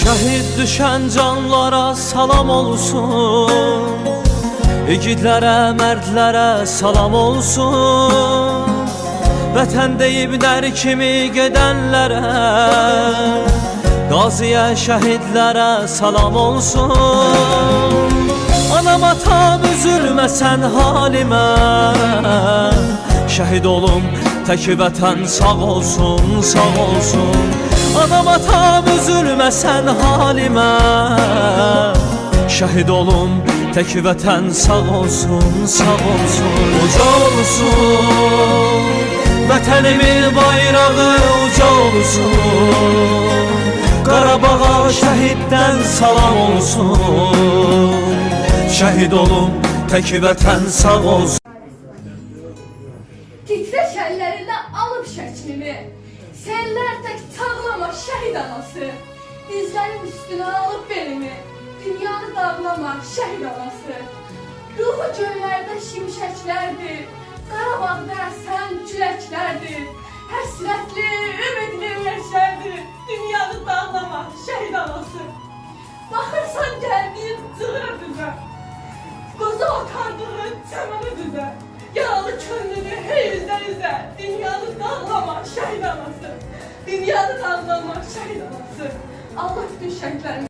Şəhid düşən canlara salam olsun, igidlərə, mərdlərə salam olsun. Vətən deyib nər kimi gedənlərə, qaziyə, şəhidlərə salam olsun. Anam atam üzülməsən halimə, şəhid olum tək vətən sağ olsun, sağ olsun. Anam atam üzülməsən halimə, şəhid olum tək vətən sağ olsun, sağ olsun. Uca olsun vətənimin bayrağı, uca olsun. Qarabağa şəhiddən salam olsun, şəhid olum tək vətən sağ olsun. Titrək əllərində alıb şəklimi, sənlər tək çağlama şəhid anası. Dizlərim üstünə alıb belimi, dünyanı dağlama şəhid anası. Ruhu göylərdə şimşəklərdir, Qarabağda sən küləklərdir. Həsrətli, ümidli ürəklərdir, dünyanı dağlama şəhid anası. Baxırsan gəldiyin cığır düzə, qoza atardığın çəməni düzə. Yaralı könlünü hey üzə, dünyanı dağlama şəhid anası. Dünyanı dağlama şəhid anası. Allah bütün şəhidlərini